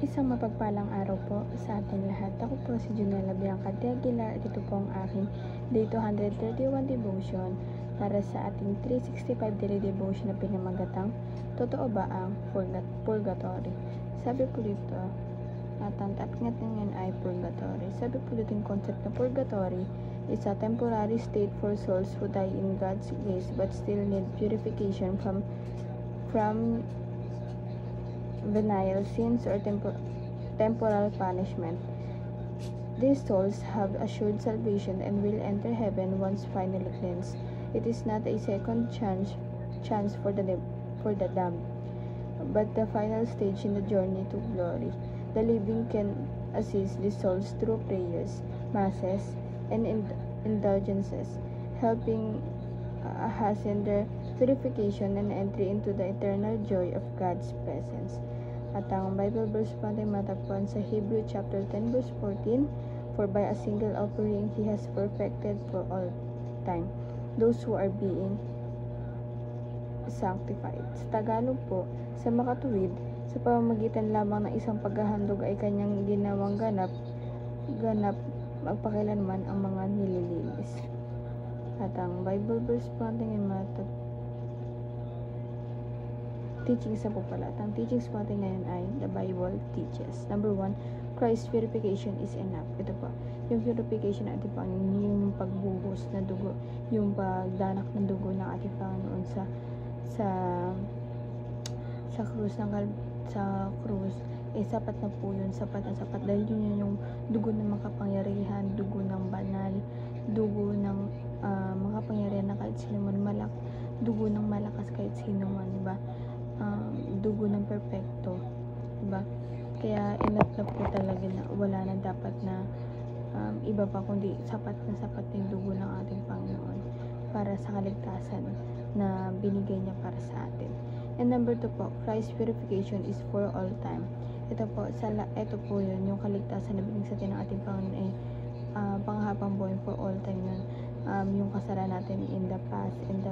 Isang mapagpalang araw po sa atin lahat. Ako po si Junella Bianca de Aguilar at ito po ang aking Day 231 Devotion para sa ating 365 Daily Devotion na pinamagatang Totoo ba ang Purgatory? Sabi po dito, at ang topic natin ngayon ay Purgatory. Sabi po dito yung concept na Purgatory is a temporary state for souls who die in God's grace but still need purification from venial sins or temporal punishment. These souls have assured salvation and will enter heaven once finally cleansed. It is not a second chance for the damned, but the final stage in the journey to glory. The living can assist these souls through prayers, masses, and indulgences, helping hasten their purification and entry into the eternal joy of God's presence. At ang Bible verse po natin matagpuan sa Hebrew chapter 10 verse 14, for by a single offering He has perfected for all time those who are being sanctified. Sa Tagalog po, sa makatuwid, sa pamamagitan lamang ng isang paghahandog ay kanyang ginawang ganap magpakailanman ang mga nililinis. At ang Bible verse po natin ay teachings na po pala. At ang teachings po natin ngayon ay the Bible teaches. Number 1, Christ's purification is enough. Ito po, yung purification natin po, yung pagbuhos na dugo, yung pagdanak ng dugo ng ating Panginoon sa krus sa krus, sapat na po yun, sapat na sapat, dahil yun yung dugo ng makapangyarihan, dugo ng banal, dugo ng makapangyarihan na kahit sino man, dugo ng malakas kahit sino man, diba? Dugo ng perfecto, diba? Kaya enough na po talaga na wala na dapat na iba pa kundi sapat na yung dugo ng ating Panginoon para sa kaligtasan na binigay niya para sa atin. And number 2 po, Christ's purification is for all time. Ito po yun, yung kaligtasan na binigay sa atin ng ating Panginoon ay panghabang buhay, for all time yun. Yung kasalanan natin in the past, in the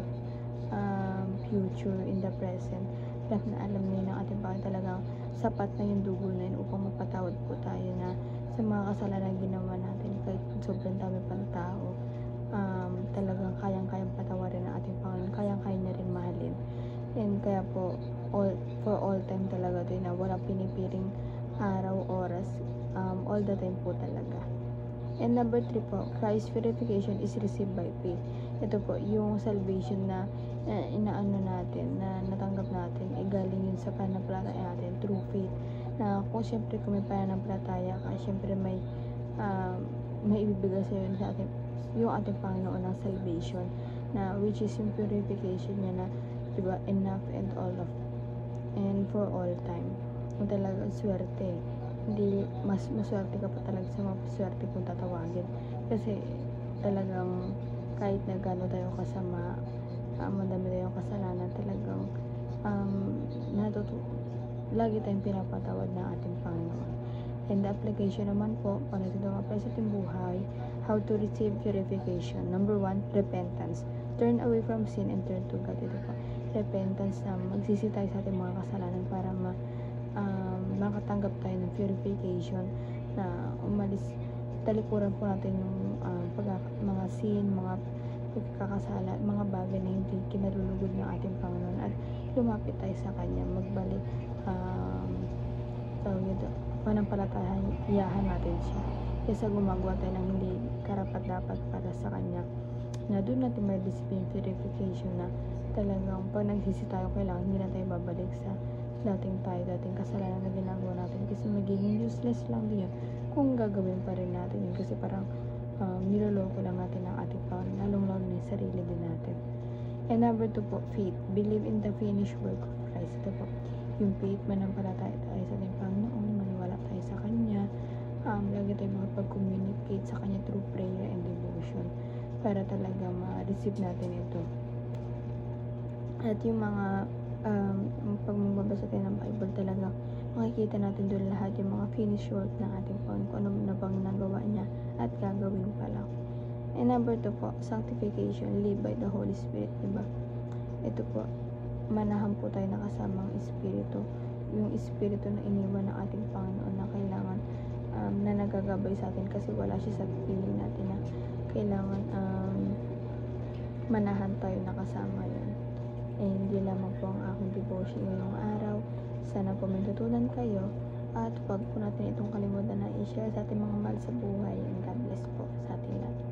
future, in the present, alam niyo ng ating Panginoon talagang sapat na yung dugo na yun upang mapatawad po tayo na sa mga kasalanan ginawa natin kahit sobrang dami pang tao. Talagang kayang-kayang patawarin ng ating Panginoon, kayang-kaya niya rin mahalin. And kaya po for all time talaga ito na walang pinipiling araw, oras, all the time po talaga. And number 3 po, Christ's purification is received by faith. Ito po, yung salvation na inaano natin, na natanggap natin, galing yun sa pananampalataya natin through faith. Na kung syempre kung may pananampalataya ka, syempre may ibibigay sa yun sa atin, yung ating Panginoon ng salvation, na which is yung purification niya na, diba, enough and all of, and for all time. Kung talagang swerte, hindi maswerte ka pa talaga sa maswerte kung tatawagin, kasi talagang kahit na gano'n tayo kasama, madami tayong kasalanan, talagang lagi tayong pinapatawad ng ating Panginoon. And the application naman po, paano ito apply sa ating buhay, how to receive purification. Number 1, repentance. Turn away from sin and turn to God. Ito po, repentance na magsisi tayo sa ating mga kasalanan para makatanggap tayo ng purification, na umalis, talikuran po natin yung mga sin, mga pagkakasala, mga bagay na hindi kinalulugod ng ating Panginoon, at lumapit tayo sa Kanya, magbalik panampalatayahan natin siya, kaysa gumagawa tayo ng hindi karapat-dapat para sa Kanya, na doon natin ma-receive yung purification na talagang pag nagsisi tayo, kailangan hindi na tayo babalik sa dating kasalanan na ginagawa natin, kasi magiging useless lang din yun kung gagawin pa rin natin yun, kasi parang niloloko lang natin ang ating Panginoon, lalong-lalo na yung sarili din natin. And number 2 po, faith. Believe in the finished work of Christ. Ito po, yung faith, manampalataya tayo sa ating Panginoon, maniwala tayo sa Kanya, lagi tayo makapag-communicate sa Kanya through prayer and devotion para talaga ma-receive natin ito. At yung mga pag magbabasa tayo ng Bible, talaga makikita natin doon lahat yung mga finished work ng ating Panginoon, kung ano na bang nagawa niya at gagawin pa lang. And number 2 po, sanctification, live by the Holy Spirit, diba? Ito po, manahan po tayo na kasamang Espiritu, yung espiritu na iniwan ng ating Panginoon na kailangan na nagagabay sa atin kasi wala siya sa piling natin na kailangan manahan tayo na kasama yun. Hindi lamang po ang aking devotion ngayong araw. Sana po may natutunan kayo at huwag po natin itong kalimutan na i-share sa ating mga mahal sa buhay. And God bless po sa ating lahat.